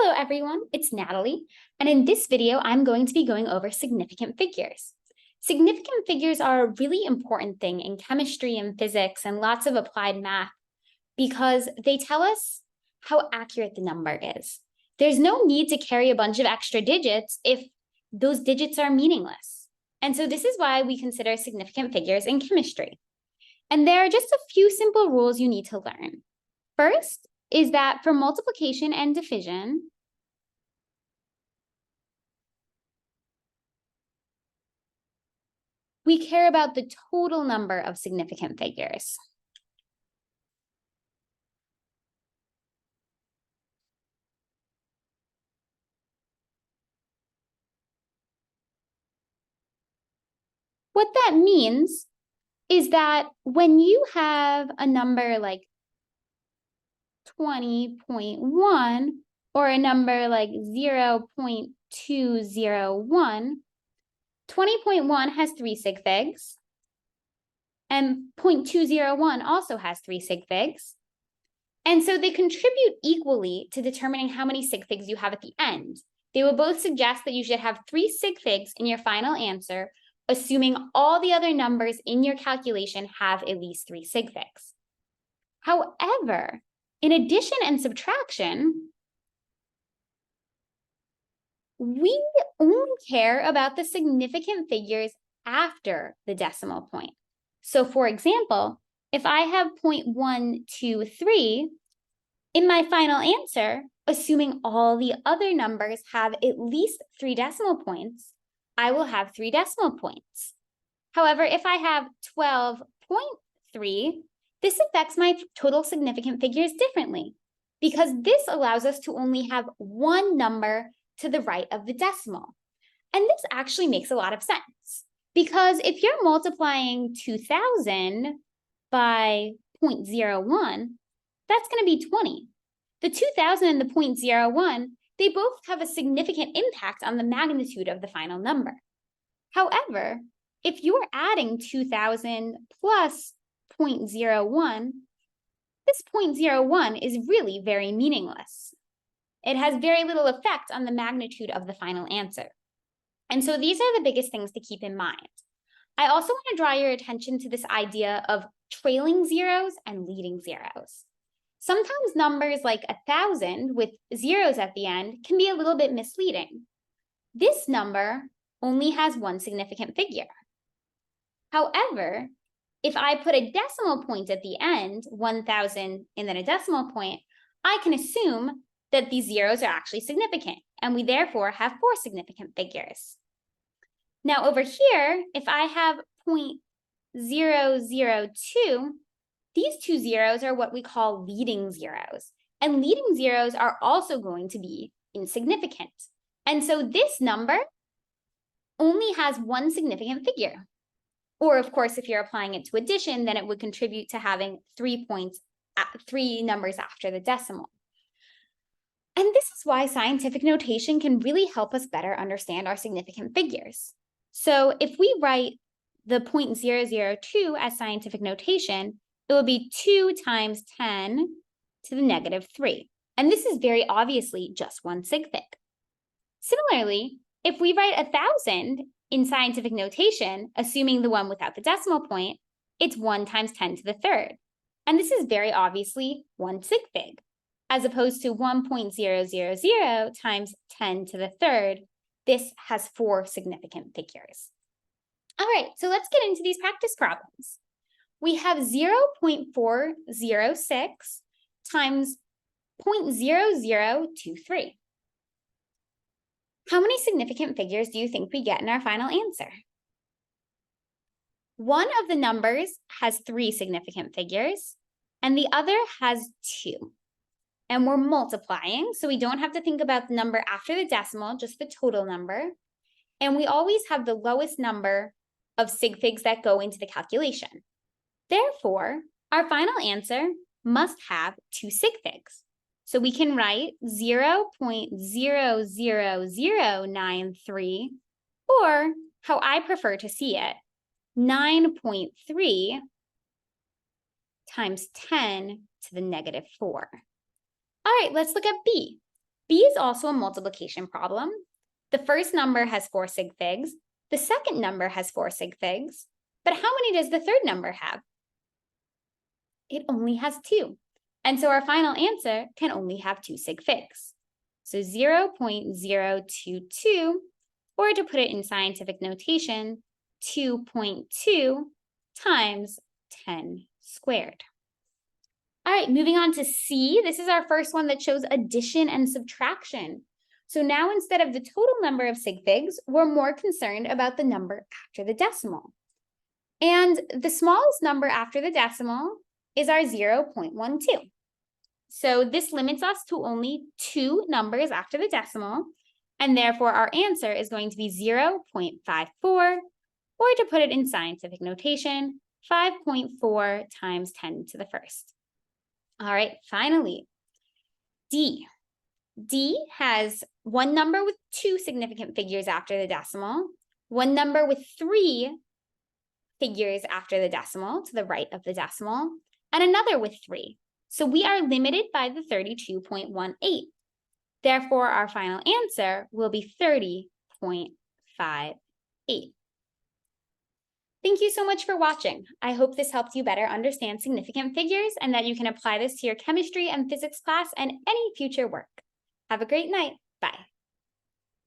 Hello everyone, it's Natalie, and in this video, I'm going to be going over significant figures. Significant figures are a really important thing in chemistry and physics and lots of applied math because they tell us how accurate the number is. There's no need to carry a bunch of extra digits if those digits are meaningless. And so this is why we consider significant figures in chemistry. And there are just a few simple rules you need to learn. First is that for multiplication and division, we care about the total number of significant figures. What that means is that when you have a number like 20.1 or a number like 0.201, 20.1 has 3 sig figs, and 0.201 also has 3 sig figs. And so they contribute equally to determining how many sig figs you have at the end. They will both suggest that you should have 3 sig figs in your final answer, assuming all the other numbers in your calculation have at least 3 sig figs. However, in addition and subtraction, we only care about the significant figures after the decimal point. So for example, if I have 0.123, in my final answer, assuming all the other numbers have at least 3 decimal points, I will have 3 decimal points. However, if I have 12.3, this affects my total significant figures differently because this allows us to only have one number to the right of the decimal. And this actually makes a lot of sense because if you're multiplying 2000 by 0.01, that's going to be 20. The 2000 and the 0.01, they both have a significant impact on the magnitude of the final number. However, if you're adding 2000 plus 0.01, this 0.01 is really very meaningless. It has very little effect on the magnitude of the final answer. And so these are the biggest things to keep in mind. I also want to draw your attention to this idea of trailing zeros and leading zeros. Sometimes numbers like 1,000 with zeros at the end can be a little bit misleading. This number only has one significant figure. However, if I put a decimal point at the end, 1,000 and then a decimal point, I can assume that these zeros are actually significant, and we therefore have 4 significant figures. Now over here, if I have 0.002, these 2 zeros are what we call leading zeros, and leading zeros are also going to be insignificant. And so this number only has one significant figure. Or of course, if you're applying it to addition, then it would contribute to having 3 numbers after the decimal. And this is why scientific notation can really help us better understand our significant figures. So if we write the 0.002 as scientific notation, it will be 2 times 10 to the negative 3. And this is very obviously just one sig fig. Similarly, if we write 1,000 in scientific notation, assuming the one without the decimal point, it's 1 times 10 to the third. And this is very obviously one sig fig, as opposed to 1.000 times 10 to the third. This has 4 significant figures. All right, so let's get into these practice problems. We have 0.406 times 0.0023. How many significant figures do you think we get in our final answer? One of the numbers has 3 significant figures, and the other has 2. And we're multiplying, so we don't have to think about the number after the decimal, just the total number. And we always have the lowest number of sig figs that go into the calculation. Therefore, our final answer must have 2 sig figs. So we can write 0.00093, or how I prefer to see it, 9.3 times 10 to the negative 4. All right, let's look at B. B is also a multiplication problem. The first number has 4 sig figs. The second number has 4 sig figs. But how many does the third number have? It only has 2. And so our final answer can only have 2 sig figs. So 0.022, or to put it in scientific notation, 2.2 times 10 squared. All right, moving on to C. This is our first one that shows addition and subtraction. So now instead of the total number of sig figs, we're more concerned about the number after the decimal. And the smallest number after the decimal is our 0.12. So this limits us to only 2 numbers after the decimal, and therefore our answer is going to be 0.54, or to put it in scientific notation, 5.4 times 10 to the first. All right, finally, D. D has one number with 2 significant figures after the decimal, one number with 3 figures after the decimal to the right of the decimal, and another with 3. So we are limited by the 32.18. Therefore, our final answer will be 30.58. Thank you so much for watching. I hope this helped you better understand significant figures and that you can apply this to your chemistry and physics class and any future work. Have a great night. Bye.